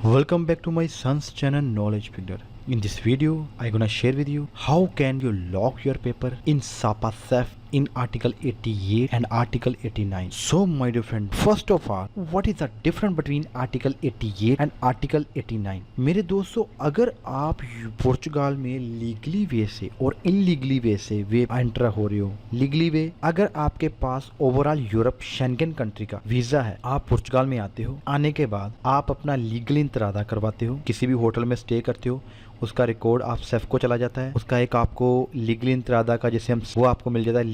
Welcome back to my son's channel Knowledge Builder. In this video, I'm gonna share with you how can you lock your paper in SAPA SEF in Article 88 and Article 89. So my dear friend, first of all, what is the difference between Article 88 and Article 89? मेरे दोस्तों, अगर आप पोर्चुगाल में legally वे से और इनलीगली वे से वे enter हो रहे हो, लीगली वे अगर आपके पास ओवरऑल यूरोप शेंगन कंट्री का वीजा है, आप पोर्चुगाल में आते हो, आने के बाद आप अपना लीगल इंतरादा करवाते हो, किसी भी होटल में स्टे करते हो, उसका रिकॉर्ड आप सेफ को चला जाता है, उसका एक आपको लीगल इंतरादा का जैसे हम वो आपको मिल जाता है,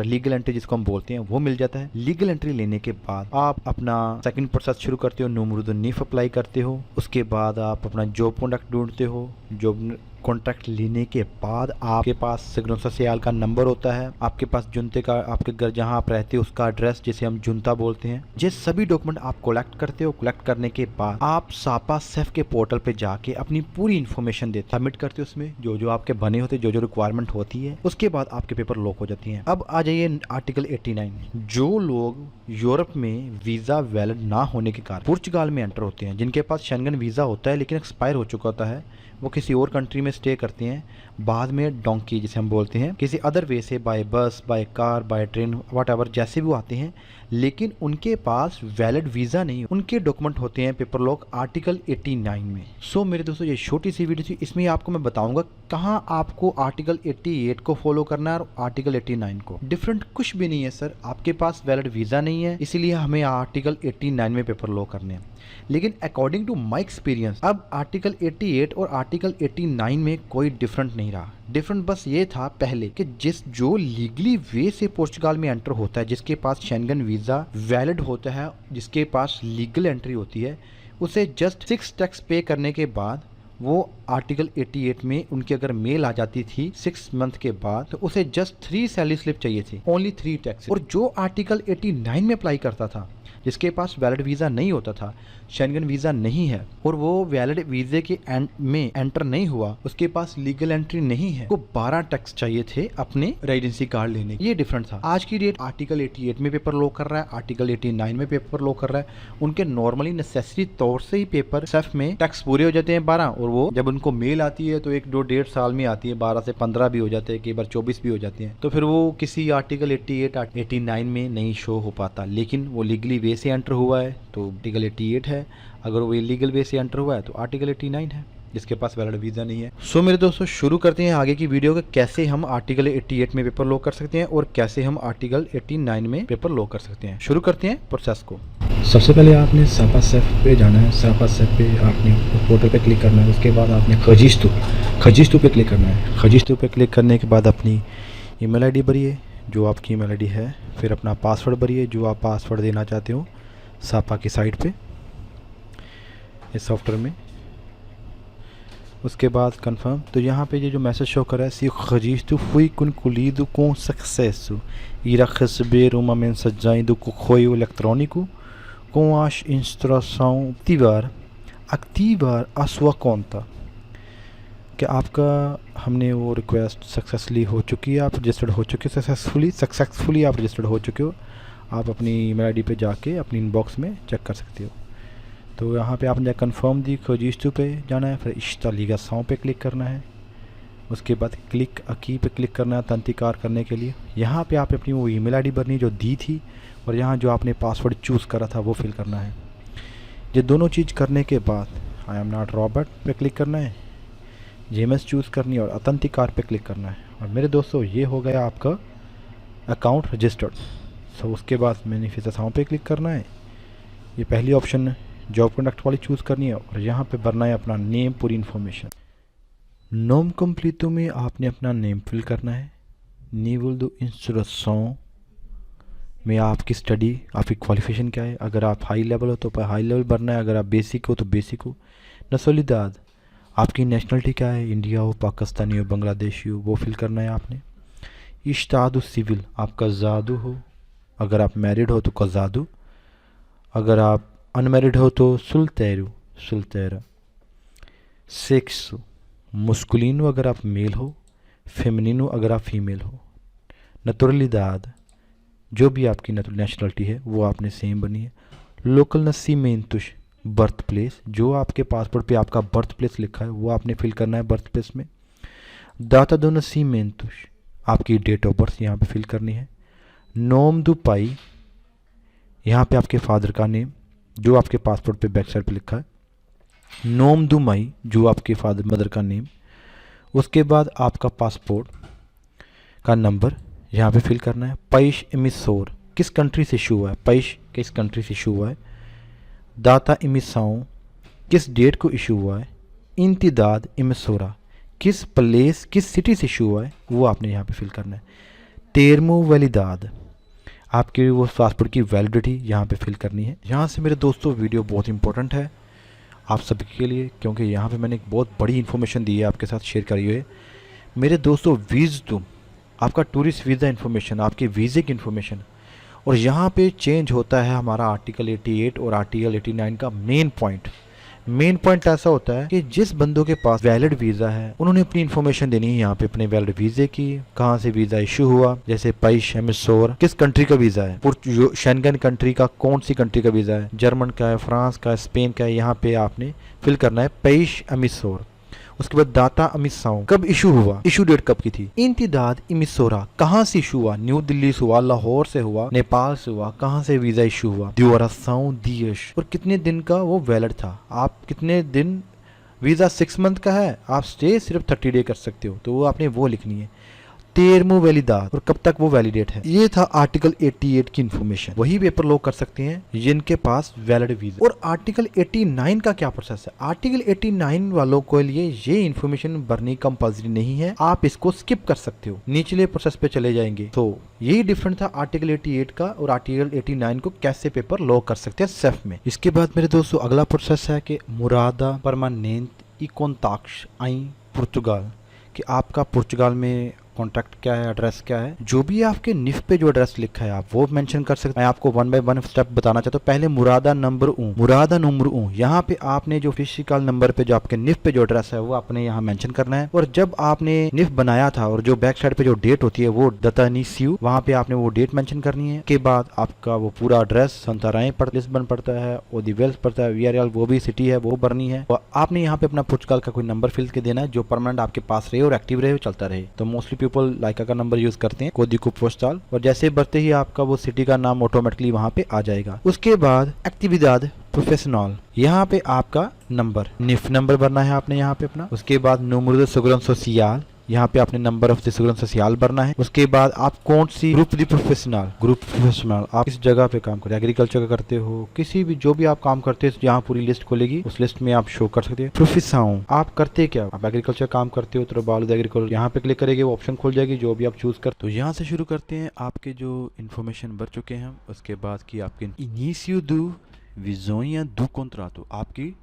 लीगल एंट्री जिसको हम बोलते हैं वो मिल जाता है। लीगल एंट्री लेने के बाद आप अपना सेकंड प्रोसेस शुरू करते हो, नूमरुद नीफ अप्लाई करते हो, उसके बाद आप अपना जॉब कॉन्ट्रैक्ट ढूंढते हो। जॉब कॉन्ट्रैक्ट लेने के बाद आपके पास सिग्नल सोशल का नंबर होता है, आपके पास जुनते का, आपके घर जहां आप रहते हो उसका एड्रेस जिसे हम जुनता बोलते हैं। ये सभी डॉक्यूमेंट आप कलेक्ट करते हो। कलेक्ट करने के बाद आप सापा सेफ के पोर्टल पे जाके अपनी पूरी इन्फॉर्मेशन देते सबमिट करते हो, उसमें जो जो आपके बने होते, जो जो रिक्वायरमेंट होती है, उसके बाद आपके पेपर लॉक हो जाती हैं। अब आ जाइए आर्टिकल 89। जो लोग यूरोप में वीजा वैलिड ना होने के कारण पुर्तगाल में एंटर होते हैं, जिनके पास शेंगन वीजा होता है लेकिन एक्सपायर हो चुका होता है, वो किसी और कंट्री में स्टे करते हैं, बाद में डोंकी जिसे हम बोलते हैं, किसी अदर वे से बाय बस, by car, by train, what ever जैसे भी वो आते हैं, लेकिन उनके पास वैलिड वीज़ा नहीं, उनके डॉक्यूमेंट होते हैं पेपर लॉक आर्टिकल 89 में। सो मेरे दोस्तों, ये छोटी सी वीडियो थी, इसमें आपको मैं बताऊंगा कहाँ आपको आर्टिकल 88 को फॉलो करना है और आर्टिकल 89 को। डिफरेंट कुछ भी नहीं है सर, आपके पास वैलिड वीज़ा नहीं है इसीलिए हमें आर्टिकल 89 में पेपर लॉक करने हैं। लेकिन अकॉर्डिंग टू माई एक्सपीरियंस अब आर्टिकल 88 और आर्टिकल 89 में कोई डिफरेंट नहीं रहा। डिफरेंट बस ये था पहले कि जो लीगली वे से पोर्चुगाल में एंटर होता है, जिसके पास शेंगन वीज़ा वैलिड होता है, जिसके पास लीगल एंट्री होती है, उसे जस्ट 6 टैक्स पे करने के बाद वो आर्टिकल 88 में उनकी अगर मेल आ जाती थी 6 मंथ के बाद, तो उसे जस्ट 3 सैलरी स्लिप चाहिए थी, ओनली 3 टैक्स। और जो आर्टिकल 89 में अप्लाई करता था, जिसके पास वैलिड वीज़ा नहीं होता था, शेंगन वीज़ा नहीं है और वो वैलिड वीज़े के में एंटर नहीं हुआ, उसके पास लीगल एंट्री नहीं है, वो 12 टैक्स चाहिए थे अपने रेजिडेंसी कार्ड लेने। ये डिफरेंट था। आज की डेट आर्टिकल 88 में पेपर लॉक कर रहा है, आर्टिकल 89 में पेपर लॉक कर रहा है। उनके नॉर्मली नेसेसरी तौर से ही पेपर सेफ में टैक्स पूरे हो जाते हैं 12, और वो जब उनको मेल आती है तो 1-2-1.5 साल में आती है, 12 से 15 भी हो जाते हैं, कई बार 24 भी हो जाते हैं, तो फिर वो किसी आर्टिकल 88 89 में नहीं शो हो पाता। लेकिन वो लीगली वे से एंटर हुआ है तो आर्टिकल 88 है, अगर वो इलीगल वे से एंटर हुआ है तो आर्टिकल 89 है, जिसके पास वैलिड वीज़ा नहीं है। सो मेरे दोस्तों, शुरू करते हैं आगे की वीडियो के कैसे हम आर्टिकल 88 में पेपर लॉक कर सकते हैं और कैसे हम आर्टिकल 89 में पेपर लॉक कर सकते हैं। शुरू करते हैं प्रोसेस को। सबसे पहले आपने सापा सेफ पे जाना है। सापा सेफ पे आपने पोर्टल पे क्लिक करना है। उसके बाद आपने खजिस्तू पे क्लिक करना है। खजिस्तू पे क्लिक करने के बाद अपनी ईमेल आईडी भरिए, जो आपकी ईमेल आईडी है, फिर अपना पासवर्ड भरिए, जो आप पासवर्ड देना चाहते हो सापा की साइट पे, इस सॉफ्टवेयर में। उसके बाद कंफर्म। तो यहाँ पे ये जो मैसेज शो कर रहा है, सी खजीस्तु फुई कुन कुलीदु को सक्सेसु इरा खसबेर uma mensagem do correio eletrônico com as instruções ativar a sua conta। कि आपका हमने वो रिक्वेस्ट सक्सेसफुली हो चुकी है, आप रजिस्टर्ड हो चुके हो, सक्सेसफुली आप रजिस्टर्ड हो चुके हो। आप अपनी ईमेल आईडी पे जाके अपनी इनबॉक्स में चेक कर सकते हो। तो यहाँ पे आपने कंफर्म दी, खजीस्तू पे जाना है, फिर इश्तालीगासाओं पे क्लिक करना है। उसके बाद क्लिक अकी पे क्लिक करना है तंतिकार करने के लिए। यहाँ पे आप अपनी वो ईमेल आईडी भरनी जो दी थी, और यहाँ जो आपने पासवर्ड चूज़ करा था वो फिल करना है। ये दोनों चीज़ करने के बाद आई एम नॉट रॉबर्ट पे क्लिक करना है, जेएमएस चूज़ करनी है और अतंतिकार पे क्लिक करना है। और मेरे दोस्तों, ये हो गया आपका अकाउंट रजिस्टर्ड। सो उसके बाद मैनिफेस्टेशन पे क्लिक करना है। ये पहली ऑप्शन जॉब कॉन्ट्रैक्ट वाली चूज़ करनी है और यहाँ पे भरना है अपना नेम, पूरी इन्फॉर्मेशन। नोम कम्प्लीटो में आपने अपना नेम फिल करना है। नीवल दो इंस्ट्रक्शन में आपकी स्टडी, आपकी क्वालिफिकेशन क्या है। अगर आप हाई लेवल हो तो हाई लेवल भरना है, अगर आप बेसिक हो तो बेसिक हो। नस्लिदाद, आपकी नेशनलिटी क्या है, इंडिया हो, पाकिस्तानी हो, बांग्लादेशी हो, वो फिल करना है आपने। इश्तादु सिविल, आपका जादू हो, अगर आप मैरिड हो तो कजादू, अगर आप अनमैरिड हो तो सुलतेरा। सेक्स, मुस्कुलिनो अगर आप मेल हो, फेमिनिनो अगर आप फीमेल हो। नतुरलिदाद, जो भी आपकी नेशनलिटी है वो आपने सेम बनी है। लोकल नसीमेंतुश, बर्थ प्लेस, जो आपके पासपोर्ट पे आपका बर्थ प्लेस लिखा है वो आपने फिल करना है बर्थ प्लेस में। दाता दो नसीमेंतुश, आपकी डेट ऑफ बर्थ यहाँ पे फिल करनी है। नोम दु पाई, यहाँ पे आपके फादर का नेम जो आपके पासपोर्ट पे बैक साइड पे लिखा है। नोम दु मई, जो आपके फादर मदर का नेम। उसके बाद आपका पासपोर्ट का नंबर यहाँ पे फिल करना है। पैश इमिसोर, किस कंट्री से इशू हुआ है, पैश किस कंट्री से इशू हुआ है। दाता इमिसाओ, किस डेट को इशू हुआ है। इंतिदाद इमिसोरा, किस प्लेस किस सिटी से इशू हुआ है वो आपने यहाँ पे फिल करना है। तेरमो वैलिदाद, आपकी वो पासपोर्ट की वैलिडिटी यहाँ पे फिल करनी है। यहाँ से मेरे दोस्तों वीडियो बहुत इंपॉर्टेंट है आप सभी के लिए, क्योंकि यहाँ पे मैंने एक बहुत बड़ी इन्फॉर्मेशन दी है आपके साथ शेयर करी हुई है। मेरे दोस्तों वीज़ तो आपका टूरिस्ट वीज़ा इन्फॉर्मेशन, आपके वीज़े की इन्फॉर्मेशन, और यहाँ पे चेंज होता है हमारा आर्टिकल 88 और आर्टिकल 89 का मेन पॉइंट ऐसा होता है कि जिस बंदों के पास वैलिड वीज़ा है उन्होंने अपनी इन्फॉर्मेशन देनी है यहाँ पे अपने वैलिड वीज़े की, कहाँ से वीज़ा इशू हुआ, जैसे पैश एमिसोर किस कंट्री का वीज़ा है, शेंगन कंट्री का कौन सी कंट्री का वीज़ा है, जर्मन का है, फ्रांस का है, स्पेन का है, यहाँ पे आपने फिल करना है पैश एमिसोर। उसके बाद दाता अमिसाओ, कब इशू हुआ, इशू डेट कब की थी। इंतिदाद इमिसोरा, कहाँ से इशू हुआ, न्यू दिल्ली से हुआ, लाहौर से हुआ, नेपाल से हुआ, कहाँ से वीजा इशू हुआ। द्योरासाओ दियश, और कितने दिन का वो वैलिड था, आप कितने दिन, वीजा 6 मंथ का है, आप स्टे सिर्फ 30 डे कर सकते हो, तो वो आपने वो लिखनी है। तेरमो वैलिदात, और कब तक वो वैलिडेट है। ये था आर्टिकल 88 की इन्फॉर्मेशन, वही पेपर लोग कर सकते हैं जिनके पास वैलिड वीजा। और आर्टिकल 89 का क्या प्रोसेस है, आर्टिकल 89 वालों के लिए ये इन्फॉर्मेशन भरनी कंपल्सरी नहीं है, आप इसको स्किप कर सकते हो, निचले प्रोसेस पे चले जाएंगे। तो यही डिफरेंट था आर्टिकल 88 का और आर्टिकल 89 को कैसे पेपर लॉक कर सकते हैं सेफ में। इसके बाद मेरे दोस्तों अगला प्रोसेस है कि मुरादा परमानेंट ई कॉन्टाक्ट आई पुर्तगाल, कि आपका पुर्तगाल में कॉन्टैक्ट क्या है, एड्रेस क्या है, जो भी आपके निफ पे जो एड्रेस लिखा है आप वो मेंशन कर सकते हैं। मैं आपको 1 बाय 1 स्टेप बताना चाहता हूँ। पहले मुरादा नंबर यहाँ पे आपने जो फिजिकल नंबर पे जो आपके निफ पे जो एड्रेस है वो आपने यहाँ मेंशन करना है। और जब आपने निफ बनाया था और जो बैक साइड पे जो डेट होती है वो दतानीसियू, वहाँ पे आपने वो डेट मेंशन करनी है। के बाद आपका वो पूरा एड्रेस संताराई लिस्बन पड़ता है, ओदिवेल्स पड़ता है, वीआरएल वो भी सिटी है वो भरनी है। और आपने यहाँ पे अपना पुर्तगाल का कोई नंबर फिल के देना है जो परमानेंट आपके पास रहे और एक्टिव रहे, चलता रहे। तो मोस्टली पीपल लाइका का नंबर यूज करते हैं, कोदिको पोस्टल, और जैसे भरते ही आपका वो सिटी का नाम ऑटोमेटिकली वहां पे आ जाएगा। उसके बाद एक्टिविदाद प्रोफेशनल, यहाँ पे आपका नंबर निफ नंबर भरना है आपने यहाँ पे अपना। उसके बाद नूमरो de segurança social, यहाँ पे आपने number of the segurança social भरना है। उसके बाद आप कौन सी ग्रुप प्रोफेशनल आप किस जगह पे काम करते हैं, एग्रीकल्चर का करते हो, किसी भी जो भी आप काम करते हैं यहाँ पूरी लिस्ट खोलेगी, उस लिस्ट में आप शो कर सकते हैं। प्रोफेसाओ, आप करते क्या, आप एग्रीकल्चर काम करते हो तो बालूद एग्रीकल्चर यहाँ पे क्लिक करेंगे, वो ऑप्शन खुल जाएगी जो भी आप चूज कर। तो यहाँ से शुरू करते हैं आपके जो इन्फॉर्मेशन भर चुके हैं, उसके बाद की आपके इनिशियो दू विजोया दू कॉन्ट्राटो, आपकी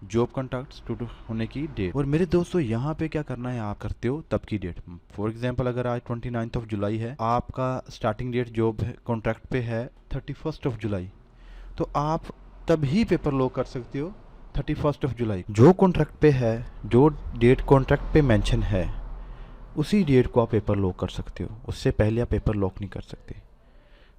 जॉब कॉन्ट्रैक्ट होने की डेट। और मेरे दोस्तों यहाँ पे क्या करना है, आप करते हो तब की डेट। फॉर एग्जांपल अगर आज 29 जुलाई है, आपका स्टार्टिंग डेट जॉब कॉन्ट्रैक्ट पे है 31 जुलाई, तो आप तभी पेपर लॉक कर सकते हो 31 जुलाई। जो कॉन्ट्रैक्ट पे है, जो डेट कॉन्ट्रैक्ट पे मेंशन है, उसी डेट को आप पेपर लॉक कर सकते हो, उससे पहले आप पेपर लॉक नहीं कर सकते।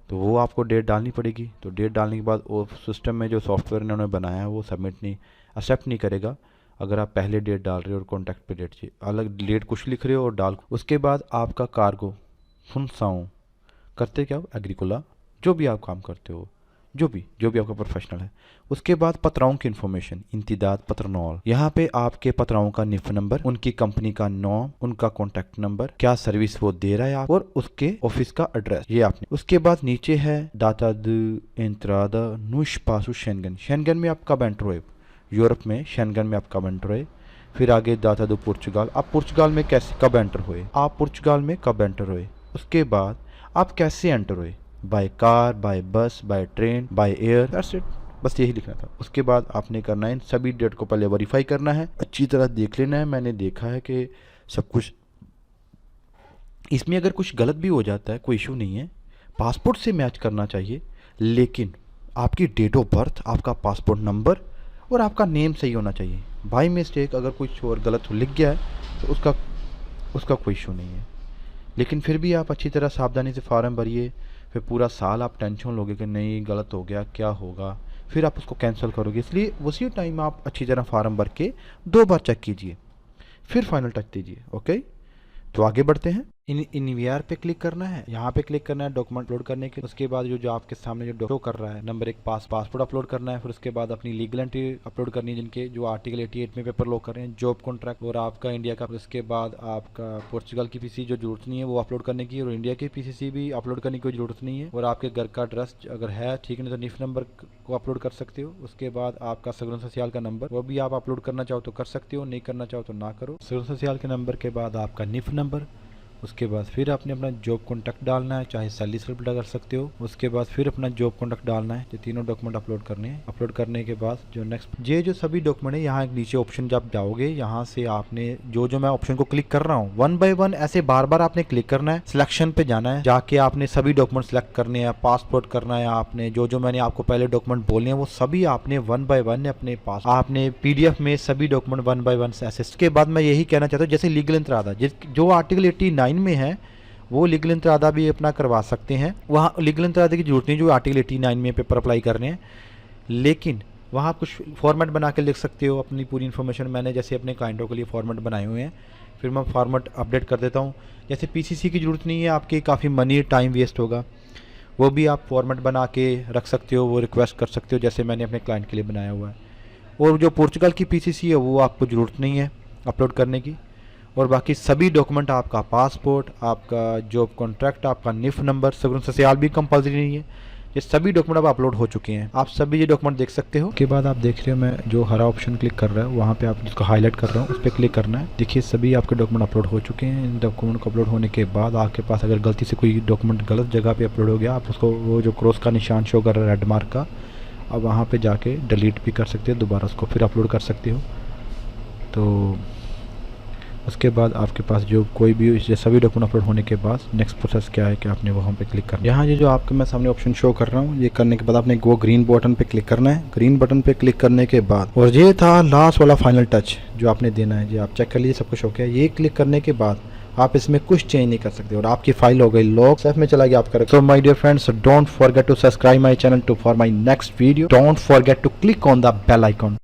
तो वो आपको डेट डालनी पड़ेगी। तो डेट डालने के बाद वो सिस्टम में जो सॉफ्टवेयर इन्होंने बनाया है वो सबमिट नहीं, एक्सेप्ट नहीं करेगा अगर आप पहले डेट डाल रहे हो और कॉन्टैक्ट पे डेट चाहिए, अलग डेट कुछ लिख रहे हो और डाल। उसके बाद आपका कार्गो फुनसाओ, करते क्या हो, एग्रीकोला, जो भी आप काम करते हो, जो भी आपका प्रोफेशनल है। उसके बाद पत्राओं की इन्फॉर्मेशन, इंतिदाद पत्रनौल, यहाँ पे आपके पत्राओं का निफ नंबर, उनकी कंपनी का नाम, उनका कॉन्टैक्ट नंबर, क्या सर्विस वो दे रहा है आप, और उसके ऑफिस का एड्रेस, ये आपने। उसके बाद नीचे है डाटा द एंट्रादा नुश पासु शेंगन, शेंगन में आप कब एंटर हुए, यूरोप में शेंगन में आप कब एंटर हुए। फिर आगे डाटा दो पुर्तगाल, आप पुर्तगाल में कैसे कब एंटर हुए, आप पुर्तगाल में कब एंटर हुए। उसके बाद आप कैसे एंटर हुए, बाय कार, बाय बस, by train, by air, that's it, बस यही लिखना था। उसके बाद आपने करना है इन सभी डेट को पहले वेरीफाई करना है, अच्छी तरह देख लेना है। मैंने देखा है कि सब कुछ इसमें अगर कुछ गलत भी हो जाता है कोई इशू नहीं है, पासपोर्ट से मैच करना चाहिए, लेकिन आपकी डेट ऑफ बर्थ, आपका पासपोर्ट नंबर और आपका नेम सही होना चाहिए। बाई मिस्टेक अगर कुछ और गलत लिख गया है तो उसका कोई इशू नहीं है, लेकिन फिर भी आप अच्छी तरह सावधानी से फॉर्म भरिए। फिर पूरा साल आप टेंशन लोगे कि नहीं गलत हो गया क्या होगा, फिर आप उसको कैंसिल करोगे, इसलिए उसी टाइम आप अच्छी तरह फार्म भर के 2 बार चेक कीजिए, फिर फाइनल टच दीजिए। ओके, तो आगे बढ़ते हैं। इन वीआर पे क्लिक करना है, यहाँ पे क्लिक करना है डॉक्यूमेंट अपलोड करने के। उसके बाद जो आपके सामने जो शो कर रहा है नंबर 1 पासपोर्ट अपलोड करना है। फिर उसके बाद अपनी लीगल एंट्री अपलोड करनी है, जिनके जो आर्टिकल 88 में पेपर लॉक कर रहे हैं, जॉब कॉन्ट्रैक्ट और आपका इंडिया का। उसके बाद आपका पोर्चुगल की पीसी जो जरूरत नहीं है वो अपलोड करने की, और इंडिया की पीसीसी भी अपलोड करने की कोई जरूरत नहीं है। और आपके घर का एड्रेस अगर है ठीक है, नहीं तो निफ नंबर को अपलोड कर सकते हो। उसके बाद आपका सगुन सोशल का नंबर, वो भी आप अपलोड करना चाहो तो कर सकते हो, नहीं करना चाहो तो ना करो। सगुन सोशल के नंबर के बाद आपका निफ नंबर। उसके बाद फिर आपने अपना जॉब कॉन्टैक्ट डालना है, चाहे सैलरी स्लिप कर सकते हो। उसके बाद फिर अपना जॉब कॉन्टैक्ट डालना है। ये तीनों डॉक्यूमेंट अपलोड करने हैं। अपलोड करने के बाद जो नेक्स्ट ये जो सभी डॉक्यूमेंट है, यहाँ एक नीचे ऑप्शन जब जाओगे, यहाँ से आपने जो मैं ऑप्शन को क्लिक कर रहा हूँ 1 बाय 1 ऐसे बार बार आपने क्लिक करना है। सिलेक्शन पे जाना है, जाके आपने सभी डॉक्यूमेंट सेलेक्ट करने हैं। पासपोर्ट करना है आपने, जो मैंने आपको पहले डॉक्यूमेंट बोले हैं वो सभी आपने 1 बाय 1 अपने पास, आपने पीडीएफ में सभी डॉक्यूमेंट 1 बाय 1 ऐसे। इसके बाद मैं यही कहना चाहता हूँ, जैसे लीगल इंतरादा जो आर्टिकल 89 में है वो लीगल इंतरादा भी अपना करवा सकते हैं। वहाँ लीगल इंतरादा की जरूरत नहीं जो आर्टिकल 89 में पेपर अप्लाई कर रहे हैं, लेकिन वहाँ आप कुछ फॉर्मेट बना के लिख सकते हो अपनी पूरी इन्फॉर्मेशन। मैंने जैसे अपने क्लाइंटों के लिए फॉर्मेट बनाए हुए हैं, फिर मैं फॉर्मेट अपडेट कर देता हूँ। जैसे पीसीसी की ज़रूरत नहीं है आपकी, काफ़ी मनी टाइम वेस्ट होगा, वो भी आप फॉर्मेट बना के रख सकते हो, वो रिक्वेस्ट कर सकते हो जैसे मैंने अपने क्लाइंट के लिए बनाया हुआ है। और जो पोर्चुगल की पीसीसी है वो आपको ज़रूरत नहीं है अपलोड करने की। और बाकी सभी डॉक्यूमेंट, आपका पासपोर्ट, आपका जॉब कॉन्ट्रैक्ट, आपका निफ नंबर, सगुन सोशल भी कंपलसरी नहीं है, ये सभी डॉक्यूमेंट अब अपलोड हो चुके हैं। आप सभी ये डॉक्यूमेंट देख सकते हो। के बाद आप देख रहे हो मैं जो हरा ऑप्शन क्लिक कर रहा है, वहाँ पे आप जिसको हाईलाइट कर रहा हूँ उस पर क्लिक करना है। देखिए सभी आपके डॉक्यूमेंट अपलोड हो चुके हैं। इन डॉक्यूमेंट को अपलोड होने के बाद आपके पास अगर गलती से कोई डॉक्यूमेंट गलत जगह पे अपलोड हो गया, आप उसको वो जो क्रॉस का निशान शो कर रहा है रेड मार्क का, अब वहाँ पे जाके डिलीट भी कर सकते हो, दोबारा उसको फिर अपलोड कर सकते हो। तो उसके बाद आपके पास जो कोई भी ये सभी डॉक्यूमेंट अपलोड होने के बाद नेक्स्ट प्रोसेस क्या है कि आपने वहाँ पे क्लिक करना है। यहाँ ये जो आपके मैं सामने ऑप्शन शो कर रहा हूँ, ये करने के बाद आपने वो ग्रीन बटन पे क्लिक करना है। ग्रीन बटन पे क्लिक करने के बाद, और ये था लास्ट वाला फाइनल टच जो आपने देना है, ये आप चेक कर लीजिए सब कुछ हो गया। ये क्लिक करने के बाद आप इसमें कुछ चेंज नहीं कर सकते और आपकी फाइल हो गई लॉक, सेफ में चला गया आपका। So my dear friends, don't forget to subscribe my channel to for my next video. Don't forget to click on the bell icon.